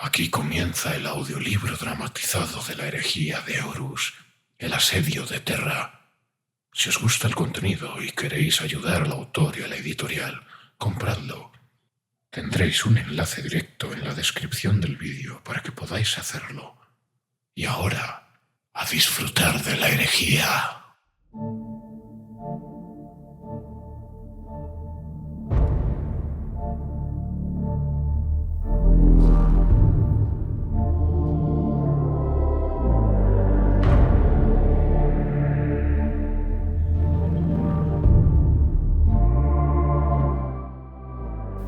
Aquí comienza el audiolibro dramatizado de la herejía de Horus, el asedio de Terra. Si os gusta el contenido y queréis ayudar al autor y a la editorial, compradlo. Tendréis un enlace directo en la descripción del vídeo para que podáis hacerlo. Y ahora, a disfrutar de la herejía.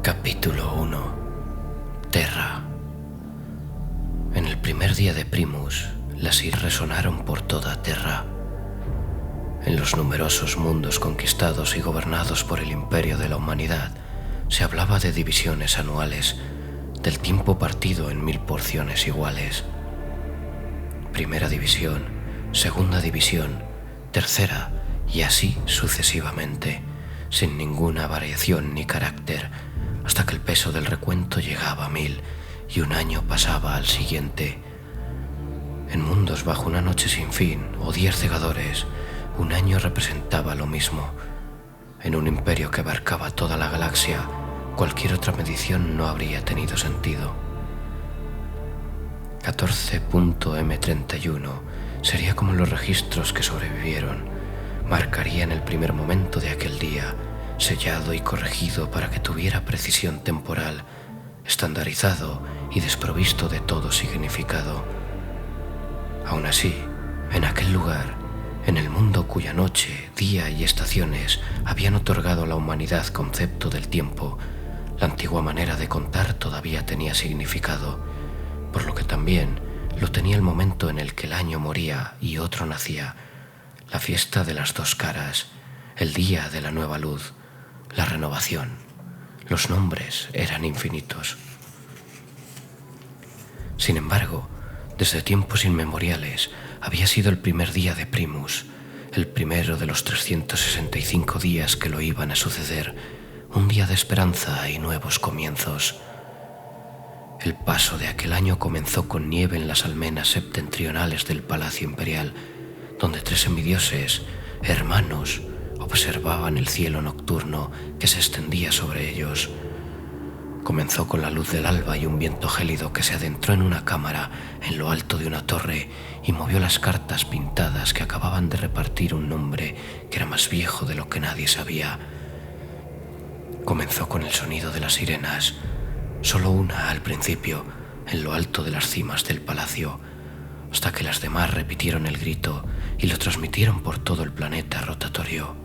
Capítulo 1. Terra. En el primer día de Primus, las ir resonaron por toda Terra. En los numerosos mundos conquistados y gobernados por el imperio de la humanidad, se hablaba de divisiones anuales, del tiempo partido en 1000 porciones iguales. Primera división, segunda división, tercera y así sucesivamente, sin ninguna variación ni carácter, hasta que el peso del recuento llegaba a 1000 y un año pasaba al siguiente. En mundos bajo una noche sin fin o 10 cegadores, un año representaba lo mismo. En un imperio que abarcaba toda la galaxia, cualquier otra medición no habría tenido sentido. 14.M31 sería como los registros que sobrevivieron. Marcarían el primer momento de aquel día, sellado y corregido para que tuviera precisión temporal, estandarizado y desprovisto de todo significado. Aún así, en aquel lugar, en el mundo cuya noche, día y estaciones habían otorgado a la humanidad concepto del tiempo, la antigua manera de contar todavía tenía significado, por lo que también lo tenía el momento en el que el año moría y otro nacía, la fiesta de las dos caras, el día de la nueva luz, la renovación. Los nombres eran infinitos. Sin embargo, desde tiempos inmemoriales había sido el primer día de Primus, el primero de los 365 días que lo iban a suceder, un día de esperanza y nuevos comienzos. El paso de aquel año comenzó con nieve en las almenas septentrionales del Palacio Imperial, donde 3 semidioses, hermanos, observaban el cielo nocturno que se extendía sobre ellos. Comenzó con la luz del alba y un viento gélido que se adentró en una cámara en lo alto de una torre y movió las cartas pintadas que acababan de repartir un nombre que era más viejo de lo que nadie sabía. Comenzó con el sonido de las sirenas, solo una al principio, en lo alto de las cimas del palacio, hasta que las demás repitieron el grito y lo transmitieron por todo el planeta rotatorio.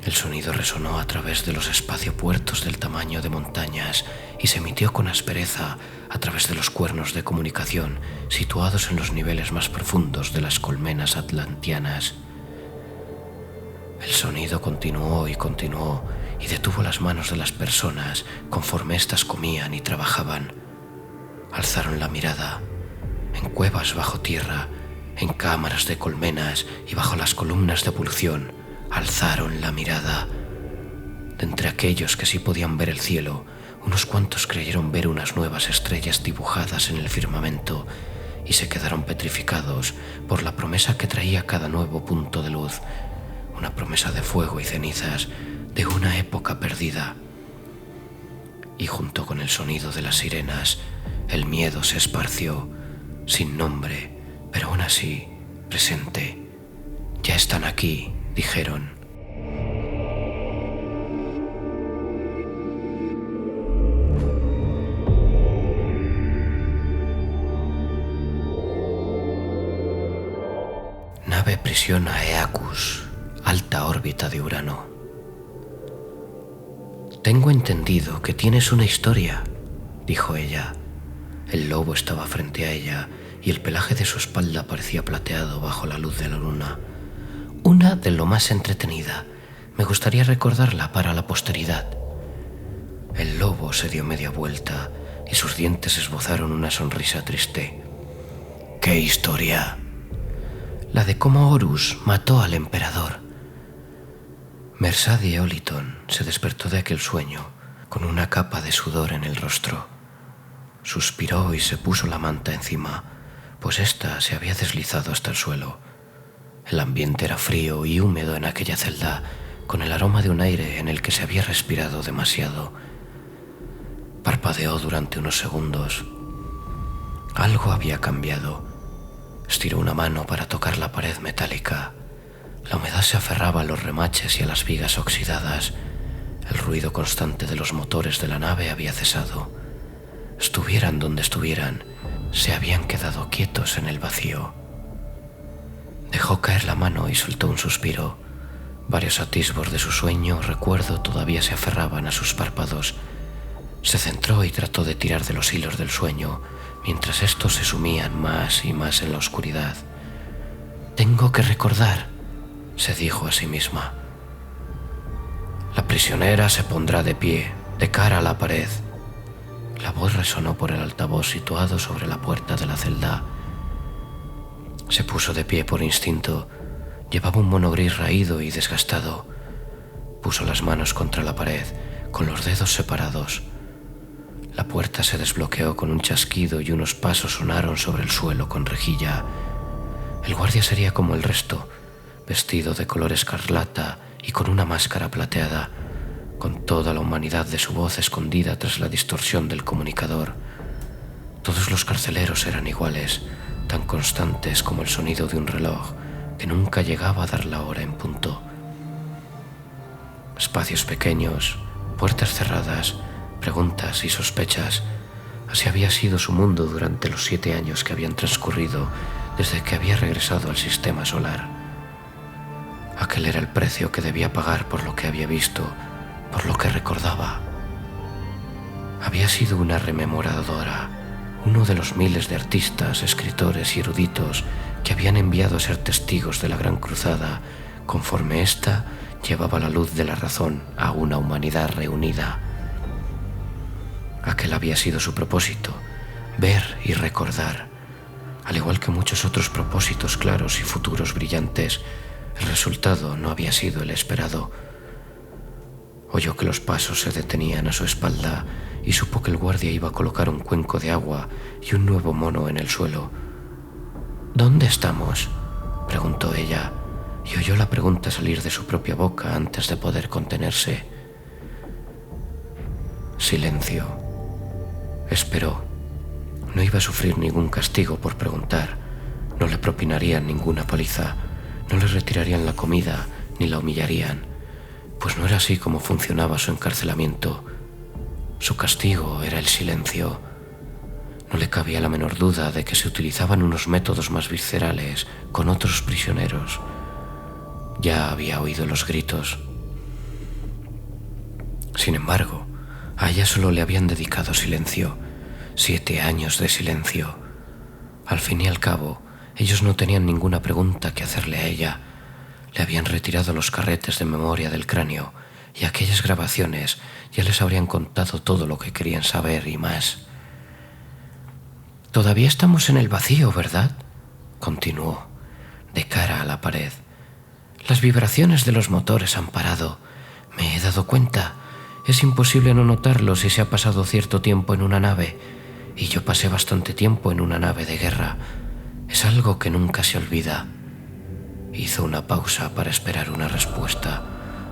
El sonido resonó a través de los espaciopuertos del tamaño de montañas y se emitió con aspereza a través de los cuernos de comunicación situados en los niveles más profundos de las colmenas atlantianas. El sonido continuó y continuó y detuvo las manos de las personas conforme éstas comían y trabajaban. Alzaron la mirada. En cuevas bajo tierra, en cámaras de colmenas y bajo las columnas de ebullición, alzaron la mirada. De entre aquellos que sí podían ver el cielo, unos cuantos creyeron ver unas nuevas estrellas dibujadas en el firmamento y se quedaron petrificados por la promesa que traía cada nuevo punto de luz, una promesa de fuego y cenizas de una época perdida. Y junto con el sonido de las sirenas, el miedo se esparció, sin nombre, pero aún así presente. Ya están aquí, dijeron. Nave prisión a Eacus, alta órbita de Urano. Tengo entendido que tienes una historia, dijo ella. El lobo estaba frente a ella y el pelaje de su espalda parecía plateado bajo la luz de la luna. Una de lo más entretenida. Me gustaría recordarla para la posteridad. El lobo se dio media vuelta y sus dientes esbozaron una sonrisa triste. ¿Qué historia? La de cómo Horus mató al emperador. Mersadie Oliton se despertó de aquel sueño con una capa de sudor en el rostro. Suspiró y se puso la manta encima, pues ésta se había deslizado hasta el suelo. El ambiente era frío y húmedo en aquella celda, con el aroma de un aire en el que se había respirado demasiado. Parpadeó durante unos segundos. Algo había cambiado. Estiró una mano para tocar la pared metálica. La humedad se aferraba a los remaches y a las vigas oxidadas. El ruido constante de los motores de la nave había cesado. Estuvieran donde estuvieran, se habían quedado quietos en el vacío. Dejó caer la mano y soltó un suspiro. Varios atisbos de su sueño o recuerdo todavía se aferraban a sus párpados. Se centró y trató de tirar de los hilos del sueño, mientras estos se sumían más y más en la oscuridad. «Tengo que recordar», se dijo a sí misma. «La prisionera se pondrá de pie, de cara a la pared». La voz resonó por el altavoz situado sobre la puerta de la celda. Se puso de pie por instinto. Llevaba un mono gris raído y desgastado. Puso las manos contra la pared, con los dedos separados. La puerta se desbloqueó con un chasquido y unos pasos sonaron sobre el suelo con rejilla. El guardia sería como el resto, vestido de color escarlata y con una máscara plateada, con toda la humanidad de su voz escondida tras la distorsión del comunicador. Todos los carceleros eran iguales, tan constantes como el sonido de un reloj que nunca llegaba a dar la hora en punto. Espacios pequeños, puertas cerradas, preguntas y sospechas. Así había sido su mundo durante los 7 años que habían transcurrido desde que había regresado al sistema solar. Aquel era el precio que debía pagar por lo que había visto, por lo que recordaba. Había sido una rememoradora, uno de los miles de artistas, escritores y eruditos que habían enviado a ser testigos de la Gran Cruzada, conforme ésta llevaba la luz de la razón a una humanidad reunida. Aquel había sido su propósito, ver y recordar. Al igual que muchos otros propósitos claros y futuros brillantes, el resultado no había sido el esperado. Oyó que los pasos se detenían a su espalda y supo que el guardia iba a colocar un cuenco de agua y un nuevo mono en el suelo. «¿Dónde estamos?», preguntó ella, y oyó la pregunta salir de su propia boca antes de poder contenerse. Silencio. Esperó. No iba a sufrir ningún castigo por preguntar. No le propinarían ninguna paliza. No le retirarían la comida ni la humillarían, pues no era así como funcionaba su encarcelamiento. Su castigo era el silencio. No le cabía la menor duda de que se utilizaban unos métodos más viscerales con otros prisioneros. Ya había oído los gritos. Sin embargo, a ella solo le habían dedicado silencio, 7 años de silencio. Al fin y al cabo, ellos no tenían ninguna pregunta que hacerle a ella. Le habían retirado los carretes de memoria del cráneo y aquellas grabaciones ya les habrían contado todo lo que querían saber y más. «Todavía estamos en el vacío, ¿verdad?», continuó, de cara a la pared. «Las vibraciones de los motores han parado. Me he dado cuenta. Es imposible no notarlo si se ha pasado cierto tiempo en una nave, y yo pasé bastante tiempo en una nave de guerra. Es algo que nunca se olvida». Hizo una pausa para esperar una respuesta,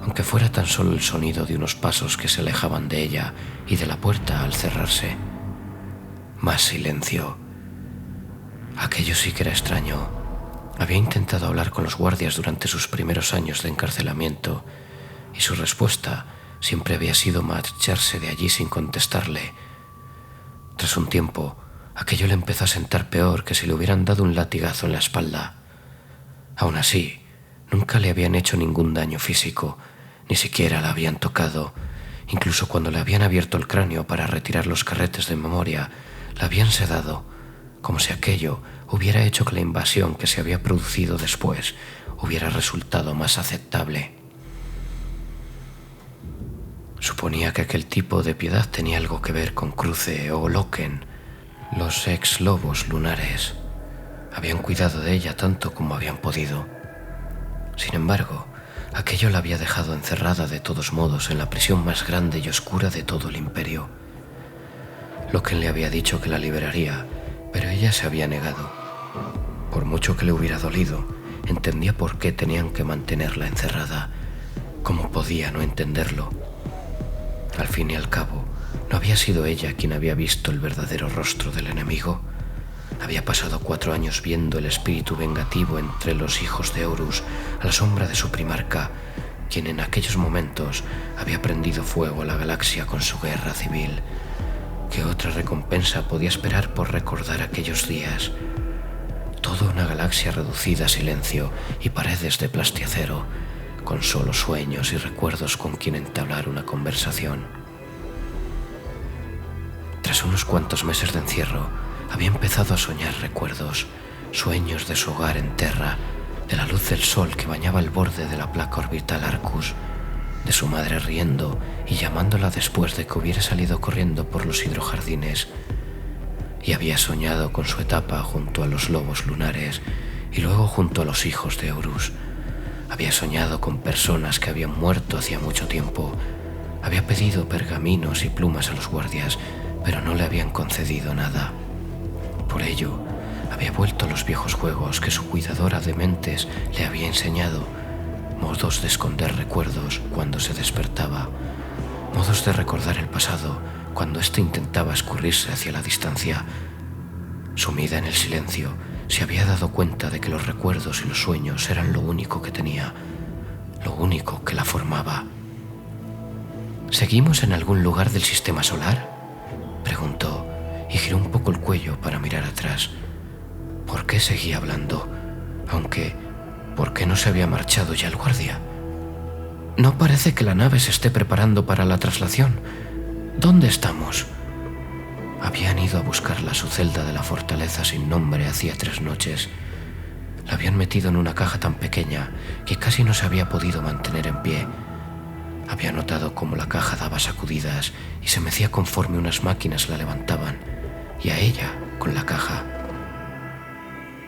aunque fuera tan solo el sonido de unos pasos que se alejaban de ella y de la puerta al cerrarse. Más silencio. Aquello sí que era extraño. Había intentado hablar con los guardias durante sus primeros años de encarcelamiento, y su respuesta siempre había sido marcharse de allí sin contestarle. Tras un tiempo, aquello le empezó a sentar peor que si le hubieran dado un latigazo en la espalda. Aún así, nunca le habían hecho ningún daño físico, ni siquiera la habían tocado. Incluso cuando le habían abierto el cráneo para retirar los carretes de memoria, la habían sedado, como si aquello hubiera hecho que la invasión que se había producido después hubiera resultado más aceptable. Suponía que aquel tipo de piedad tenía algo que ver con Cruce o Loken, los ex-lobos lunares. Habían cuidado de ella tanto como habían podido. Sin embargo, aquello la había dejado encerrada de todos modos en la prisión más grande y oscura de todo el imperio. Loken le había dicho que la liberaría, pero ella se había negado. Por mucho que le hubiera dolido, entendía por qué tenían que mantenerla encerrada. ¿Cómo podía no entenderlo? Al fin y al cabo, ¿no había sido ella quien había visto el verdadero rostro del enemigo? Había pasado 4 años viendo el espíritu vengativo entre los hijos de Horus a la sombra de su primarca, quien en aquellos momentos había prendido fuego a la galaxia con su guerra civil. ¿Qué otra recompensa podía esperar por recordar aquellos días? Toda una galaxia reducida a silencio y paredes de plastiacero, con solo sueños y recuerdos con quien entablar una conversación. Tras unos cuantos meses de encierro, había empezado a soñar recuerdos, sueños de su hogar en Terra, de la luz del sol que bañaba el borde de la placa orbital Arcus, de su madre riendo y llamándola después de que hubiera salido corriendo por los hidrojardines, y había soñado con su etapa junto a los lobos lunares y luego junto a los hijos de Horus. Había soñado con personas que habían muerto hacía mucho tiempo. Había pedido pergaminos y plumas a los guardias, pero no le habían concedido nada. Por ello, había vuelto a los viejos juegos que su cuidadora de mentes le había enseñado, modos de esconder recuerdos cuando se despertaba, modos de recordar el pasado cuando éste intentaba escurrirse hacia la distancia. Sumida en el silencio, se había dado cuenta de que los recuerdos y los sueños eran lo único que tenía, lo único que la formaba. ¿Seguimos en algún lugar del sistema solar?, preguntó, y giró un poco el cuello para mirar atrás. ¿Por qué seguía hablando? Aunque, ¿por qué no se había marchado ya el guardia? No parece que la nave se esté preparando para la traslación. ¿Dónde estamos? Habían ido a buscarla a su celda de la fortaleza sin nombre hacía 3 noches. La habían metido en una caja tan pequeña que casi no se había podido mantener en pie. Había notado cómo la caja daba sacudidas y se mecía conforme unas máquinas la levantaban, y a ella con la caja.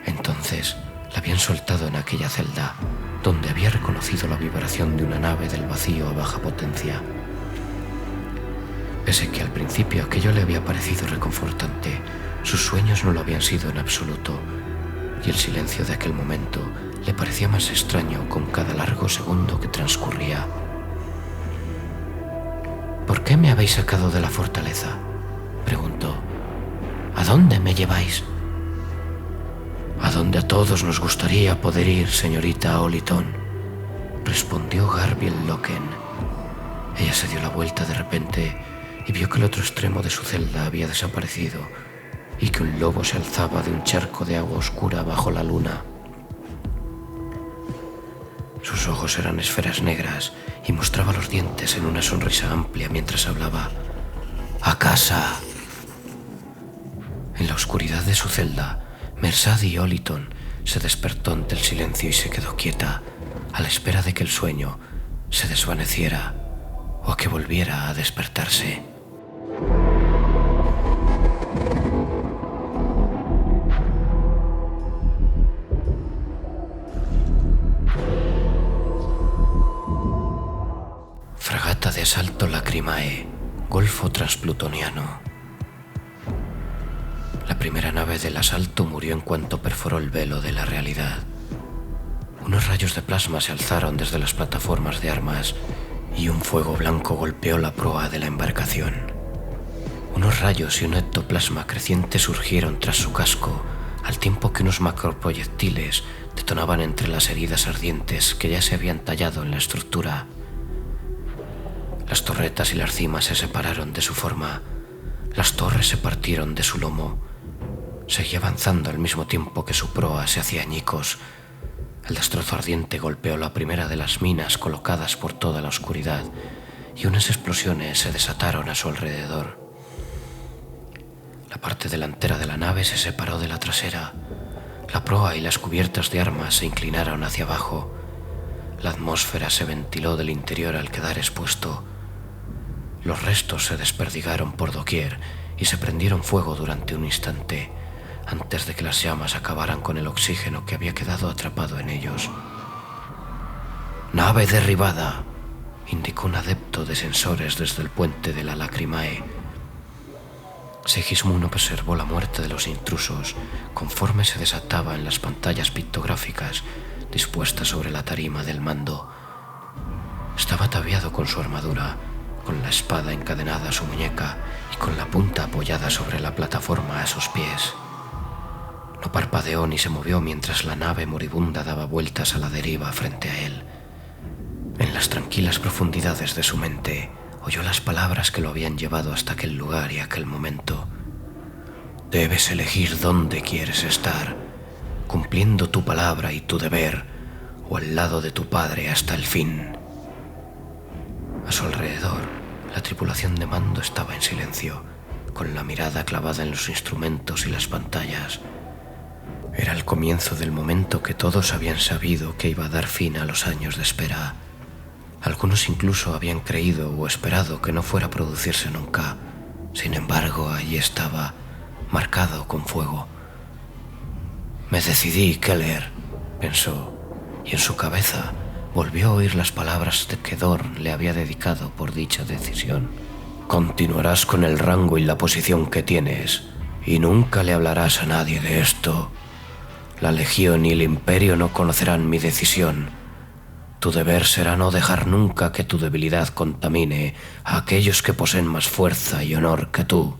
Entonces la habían soltado en aquella celda, donde había reconocido la vibración de una nave del vacío a baja potencia. Pese que al principio aquello le había parecido reconfortante, sus sueños no lo habían sido en absoluto, y el silencio de aquel momento le parecía más extraño con cada largo segundo que transcurría. ¿Por qué me habéis sacado de la fortaleza?, preguntó. ¿A dónde me lleváis? A donde a todos nos gustaría poder ir, señorita Oliton, respondió Garbiel Loken. Ella se dio la vuelta de repente y vio que el otro extremo de su celda había desaparecido y que un lobo se alzaba de un charco de agua oscura bajo la luna. Sus ojos eran esferas negras y mostraba los dientes en una sonrisa amplia mientras hablaba. ¡A casa! En la oscuridad de su celda, Mercedes Oliton se despertó ante el silencio y se quedó quieta, a la espera de que el sueño se desvaneciera o a que volviera a despertarse. Fragata de asalto Lacrimae, Golfo Transplutoniano. La primera nave del asalto murió en cuanto perforó el velo de la realidad. Unos rayos de plasma se alzaron desde las plataformas de armas y un fuego blanco golpeó la proa de la embarcación. Unos rayos y un ectoplasma creciente surgieron tras su casco, al tiempo que unos macroproyectiles detonaban entre las heridas ardientes que ya se habían tallado en la estructura. Las torretas y las cimas se separaron de su forma, las torres se partieron de su lomo. Seguía avanzando al mismo tiempo que su proa se hacía añicos. El destrozo ardiente golpeó la primera de las minas colocadas por toda la oscuridad y unas explosiones se desataron a su alrededor. La parte delantera de la nave se separó de la trasera. La proa y las cubiertas de armas se inclinaron hacia abajo. La atmósfera se ventiló del interior al quedar expuesto. Los restos se desperdigaron por doquier y se prendieron fuego durante un instante, antes de que las llamas acabaran con el oxígeno que había quedado atrapado en ellos. «Nave derribada», indicó un adepto de sensores desde el puente de la Lacrimae. Sigismund observó la muerte de los intrusos conforme se desataba en las pantallas pictográficas dispuestas sobre la tarima del mando. Estaba ataviado con su armadura, con la espada encadenada a su muñeca y con la punta apoyada sobre la plataforma a sus pies. No parpadeó ni se movió mientras la nave moribunda daba vueltas a la deriva frente a él. En las tranquilas profundidades de su mente oyó las palabras que lo habían llevado hasta aquel lugar y aquel momento. Debes elegir dónde quieres estar, cumpliendo tu palabra y tu deber, o al lado de tu padre hasta el fin. A su alrededor, la tripulación de mando estaba en silencio, con la mirada clavada en los instrumentos y las pantallas. Era el comienzo del momento que todos habían sabido que iba a dar fin a los años de espera. Algunos incluso habían creído o esperado que no fuera a producirse nunca. Sin embargo, allí estaba, marcado con fuego. Me decidí, Keller, pensó, y en su cabeza volvió a oír las palabras que Dorn le había dedicado por dicha decisión. Continuarás con el rango y la posición que tienes, y nunca le hablarás a nadie de esto. La Legión y el Imperio no conocerán mi decisión. Tu deber será no dejar nunca que tu debilidad contamine a aquellos que poseen más fuerza y honor que tú.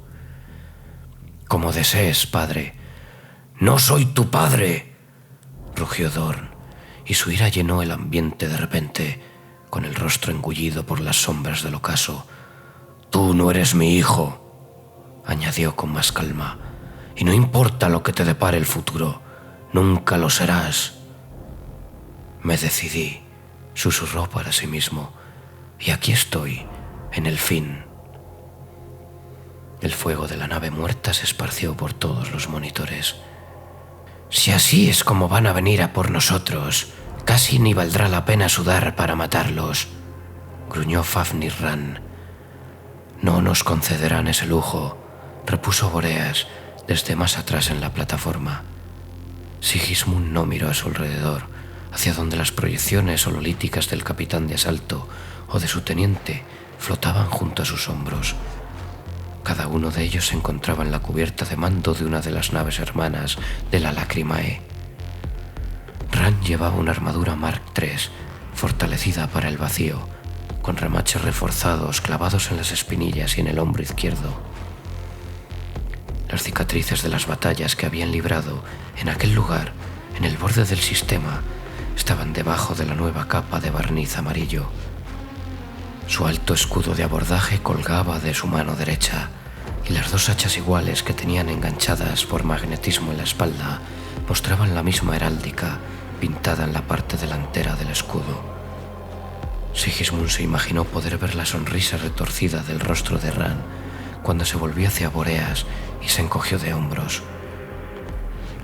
Como desees, padre. ¡No soy tu padre!, rugió Dorn, y su ira llenó el ambiente de repente, con el rostro engullido por las sombras del ocaso. Tú no eres mi hijo, añadió con más calma, y no importa lo que te depare el futuro, nunca lo serás. Me decidí, susurró para sí mismo, y aquí estoy, en el fin. El fuego de la nave muerta se esparció por todos los monitores. Si así es como van a venir a por nosotros, casi ni valdrá la pena sudar para matarlos, gruñó Fafnir Ran. No nos concederán ese lujo, repuso Boreas desde más atrás en la plataforma. Sigismund no miró a su alrededor, hacia donde las proyecciones hololíticas del capitán de asalto o de su teniente flotaban junto a sus hombros. Cada uno de ellos se encontraba en la cubierta de mando de una de las naves hermanas de la Lacrimae. Ran llevaba una armadura Mark III, fortalecida para el vacío, con remaches reforzados clavados en las espinillas y en el hombro izquierdo. Las cicatrices de las batallas que habían librado en aquel lugar, en el borde del sistema, estaban debajo de la nueva capa de barniz amarillo. Su alto escudo de abordaje colgaba de su mano derecha, y las dos hachas iguales que tenían enganchadas por magnetismo en la espalda mostraban la misma heráldica pintada en la parte delantera del escudo. Sigismund se imaginó poder ver la sonrisa retorcida del rostro de Ran cuando se volvió hacia Boreas y se encogió de hombros.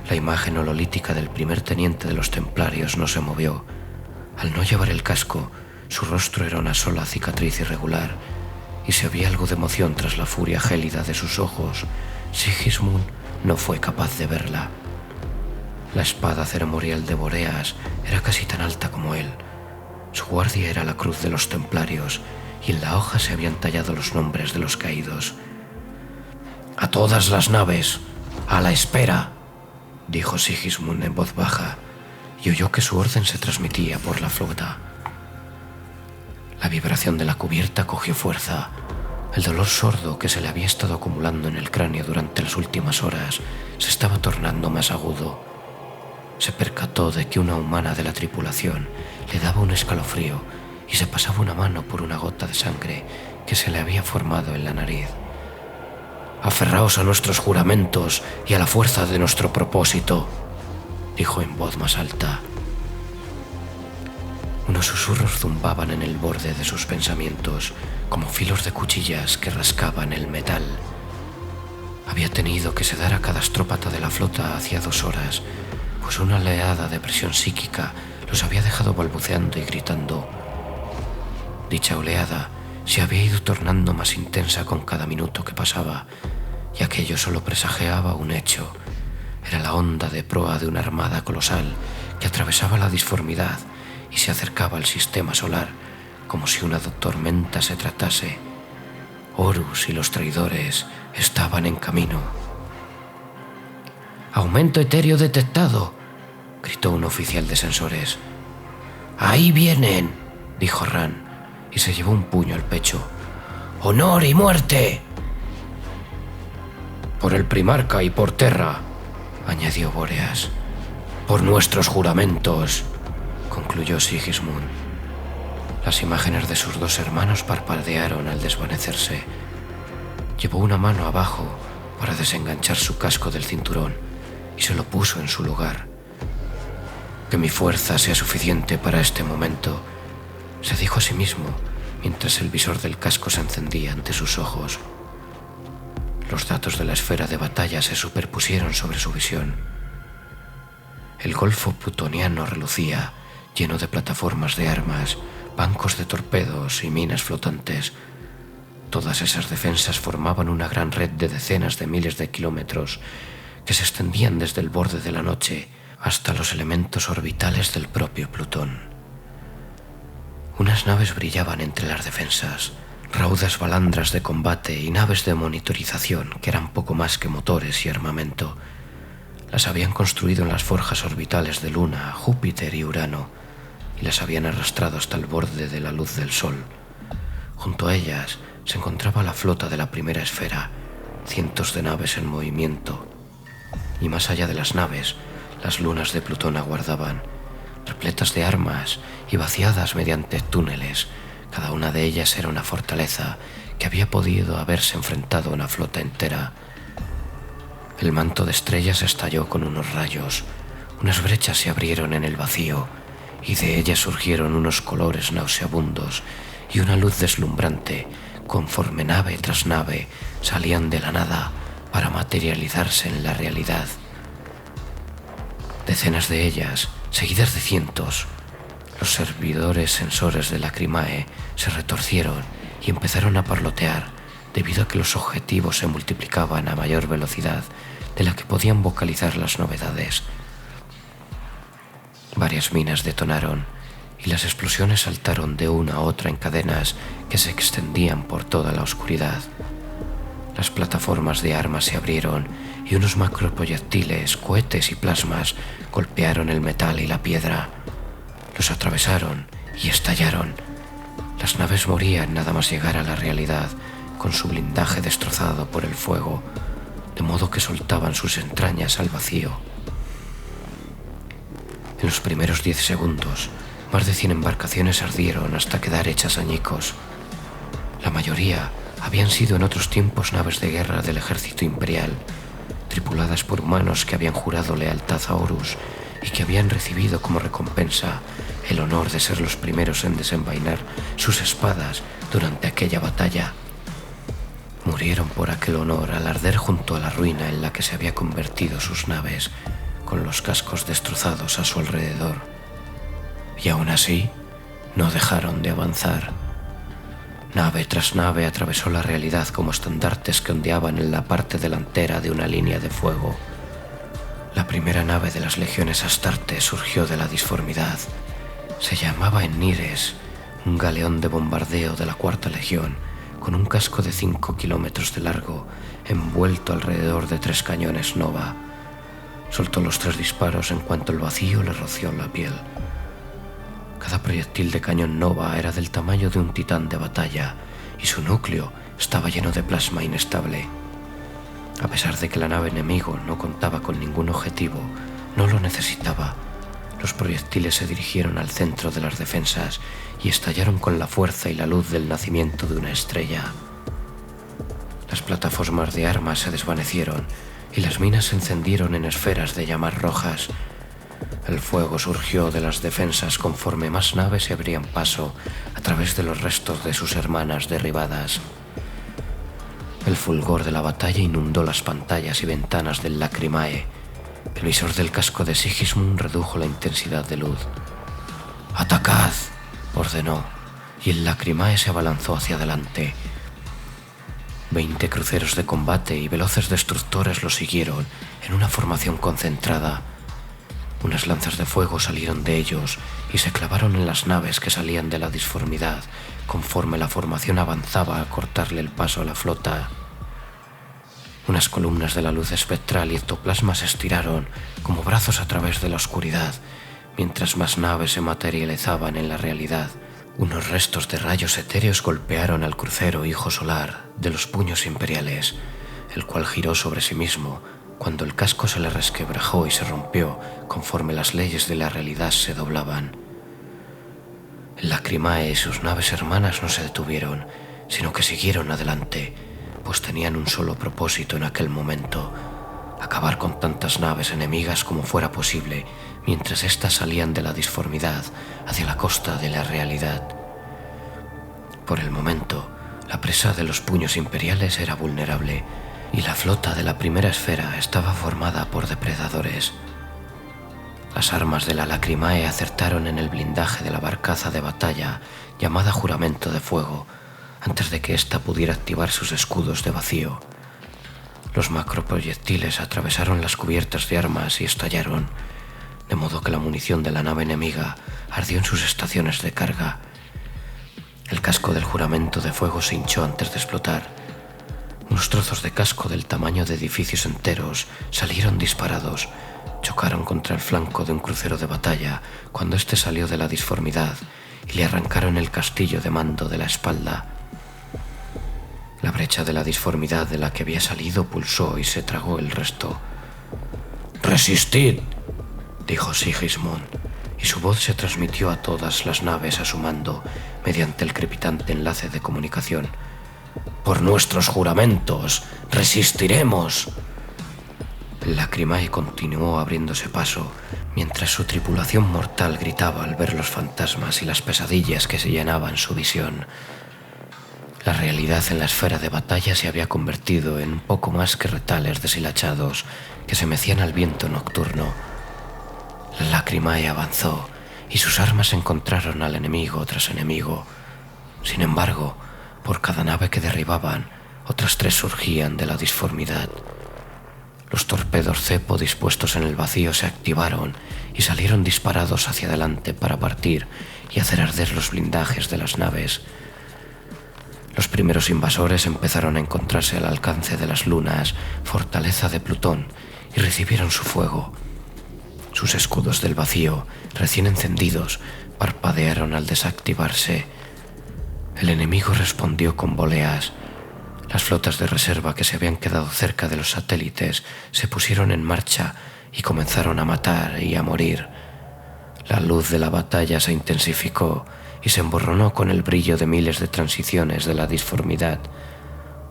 La imagen hololítica del primer teniente de los templarios no se movió. Al no llevar el casco, su rostro era una sola cicatriz irregular, y si había algo de emoción tras la furia gélida de sus ojos, Sigismund no fue capaz de verla. La espada ceremonial de Boreas era casi tan alta como él. Su guardia era la cruz de los templarios, y en la hoja se habían tallado los nombres de los caídos. «A todas las naves, a la espera», dijo Sigismund en voz baja, y oyó que su orden se transmitía por la flota. La vibración de la cubierta cogió fuerza. El dolor sordo que se le había estado acumulando en el cráneo durante las últimas horas se estaba tornando más agudo. Se percató de que una humana de la tripulación le daba un escalofrío y se pasaba una mano por una gota de sangre que se le había formado en la nariz. «Aferraos a nuestros juramentos y a la fuerza de nuestro propósito», dijo en voz más alta. Unos susurros zumbaban en el borde de sus pensamientos, como filos de cuchillas que rascaban el metal. Había tenido que sedar a cada astrópata de la flota hacía 2 horas, pues una oleada de presión psíquica los había dejado balbuceando y gritando. Dicha oleada se había ido tornando más intensa con cada minuto que pasaba, y aquello solo presagiaba un hecho. Era la onda de proa de una armada colosal que atravesaba la disformidad y se acercaba al sistema solar como si una tormenta se tratase. Horus y los traidores Estaban en camino. «Aumento etéreo detectado», gritó un oficial de sensores. «Ahí vienen», dijo Ran, y se llevó un puño al pecho. «¡Honor y muerte!» «Por el Primarca y por Terra», añadió Bóreas. «Por nuestros juramentos», concluyó Sigismund. Las imágenes de sus dos hermanos parpadearon al desvanecerse. Llevó una mano abajo para desenganchar su casco del cinturón y se lo puso en su lugar. «Que mi fuerza sea suficiente para este momento», se dijo a sí mismo mientras el visor del casco se encendía ante sus ojos. Los datos de la esfera de batalla se superpusieron sobre su visión. El golfo plutoniano relucía, lleno de plataformas de armas, bancos de torpedos y minas flotantes. Todas esas defensas formaban una gran red de decenas de miles de kilómetros que se extendían desde el borde de la noche hasta los elementos orbitales del propio Plutón. Unas naves brillaban entre las defensas, raudas balandras de combate y naves de monitorización que eran poco más que motores y armamento. Las habían construido en las forjas orbitales de Luna, Júpiter y Urano, y las habían arrastrado hasta el borde de la luz del Sol. Junto a ellas se encontraba la flota de la primera esfera, cientos de naves en movimiento, y más allá de las naves, las lunas de Plutón aguardaban, repletas de armas y vaciadas mediante túneles. Cada una de ellas era una fortaleza que había podido haberse enfrentado a una flota entera. El manto de estrellas estalló con unos rayos, unas brechas se abrieron en el vacío, y de ellas surgieron unos colores nauseabundos y una luz deslumbrante, conforme nave tras nave salían de la nada para materializarse en la realidad. Decenas de ellas, seguidas de cientos. Los servidores sensores de Lacrimae se retorcieron y empezaron a parlotear debido a que los objetivos se multiplicaban a mayor velocidad de la que podían vocalizar las novedades. Varias minas detonaron y las explosiones saltaron de una a otra en cadenas que se extendían por toda la oscuridad. Las plataformas de armas se abrieron y unos macroproyectiles, cohetes y plasmas golpearon el metal y la piedra. Los atravesaron y estallaron. Las naves morían nada más llegar a la realidad, con su blindaje destrozado por el fuego, de modo que soltaban sus entrañas al vacío. En los primeros 10 segundos, más de 100 embarcaciones ardieron hasta quedar hechas añicos. La mayoría habían sido en otros tiempos naves de guerra del ejército imperial, tripuladas por humanos que habían jurado lealtad a Horus y que habían recibido como recompensa el honor de ser los primeros en desenvainar sus espadas durante aquella batalla. Murieron por aquel honor al arder junto a la ruina en la que se había convertido sus naves, con los cascos destrozados a su alrededor. Y aún así, no dejaron de avanzar. Nave tras nave atravesó la realidad como estandartes que ondeaban en la parte delantera de una línea de fuego. La primera nave de las legiones Astartes surgió de la disformidad. Se llamaba Ennires, un galeón de bombardeo de la Cuarta Legión, con un casco de 5 kilómetros de largo, envuelto alrededor de 3 cañones Nova. Soltó los 3 disparos en cuanto el vacío le roció la piel. Cada proyectil de cañón Nova era del tamaño de un titán de batalla y su núcleo estaba lleno de plasma inestable. A pesar de que la nave enemigo no contaba con ningún objetivo, no lo necesitaba. Los proyectiles se dirigieron al centro de las defensas y estallaron con la fuerza y la luz del nacimiento de una estrella. Las plataformas de armas se desvanecieron y las minas se encendieron en esferas de llamas rojas. El fuego surgió de las defensas conforme más naves se abrían paso a través de los restos de sus hermanas derribadas. El fulgor de la batalla inundó las pantallas y ventanas del Lacrimae. El visor del casco de Sigismund redujo la intensidad de luz. «¡Atacad!», ordenó, y el Lacrimae se abalanzó hacia adelante. 20 cruceros de combate y veloces destructores lo siguieron en una formación concentrada. Unas lanzas de fuego salieron de ellos y se clavaron en las naves que salían de la disformidad conforme la formación avanzaba a cortarle el paso a la flota. Unas columnas de la luz espectral y ectoplasma se estiraron como brazos a través de la oscuridad, mientras más naves se materializaban en la realidad. Unos restos de rayos etéreos golpearon al crucero Hijo Solar de los puños imperiales, el cual giró sobre sí mismo cuando el casco se le resquebrajó y se rompió conforme las leyes de la realidad se doblaban. El Lacrimae y sus naves hermanas no se detuvieron, sino que siguieron adelante, pues tenían un solo propósito en aquel momento: acabar con tantas naves enemigas como fuera posible, mientras éstas salían de la disformidad hacia la costa de la realidad. Por el momento, la presa de los puños imperiales era vulnerable, y la flota de la primera esfera estaba formada por depredadores. Las armas de la Lacrimae acertaron en el blindaje de la barcaza de batalla llamada Juramento de Fuego, antes de que ésta pudiera activar sus escudos de vacío. Los macroproyectiles atravesaron las cubiertas de armas y estallaron, de modo que la munición de la nave enemiga ardió en sus estaciones de carga. El casco del Juramento de Fuego se hinchó antes de explotar. Unos trozos de casco del tamaño de edificios enteros salieron disparados, chocaron contra el flanco de un crucero de batalla cuando éste salió de la disformidad y le arrancaron el castillo de mando de la espalda. La brecha de la disformidad de la que había salido pulsó y se tragó el resto. «¡Resistid!», dijo Sigismund, y su voz se transmitió a todas las naves a su mando mediante el crepitante enlace de comunicación. «¡Por nuestros juramentos, resistiremos!». El Lacrimae continuó abriéndose paso, mientras su tripulación mortal gritaba al ver los fantasmas y las pesadillas que se llenaban su visión. La realidad en la esfera de batalla se había convertido en un poco más que retales deshilachados que se mecían al viento nocturno. La Lacrimae avanzó y sus armas encontraron al enemigo tras enemigo. Sin embargo, por cada nave que derribaban, otras 3 surgían de la disformidad. Los torpedos cepo dispuestos en el vacío se activaron y salieron disparados hacia adelante para partir y hacer arder los blindajes de las naves. Los primeros invasores empezaron a encontrarse al alcance de las lunas, fortaleza de Plutón, y recibieron su fuego. Sus escudos del vacío, recién encendidos, parpadearon al desactivarse. El enemigo respondió con voleas. Las flotas de reserva que se habían quedado cerca de los satélites se pusieron en marcha y comenzaron a matar y a morir. La luz de la batalla se intensificó y se emborronó con el brillo de miles de transiciones de la disformidad,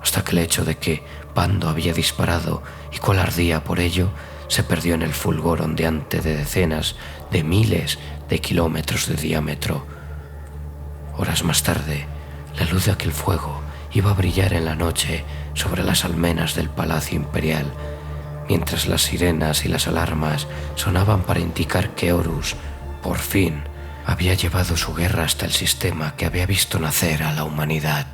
hasta que el hecho de que bando había disparado y cuál ardía por ello se perdió en el fulgor ondeante de decenas de miles de kilómetros de diámetro. Horas más tarde, la luz de aquel fuego iba a brillar en la noche sobre las almenas del Palacio Imperial, mientras las sirenas y las alarmas sonaban para indicar que Horus, por fin, había llevado su guerra hasta el sistema que había visto nacer a la humanidad.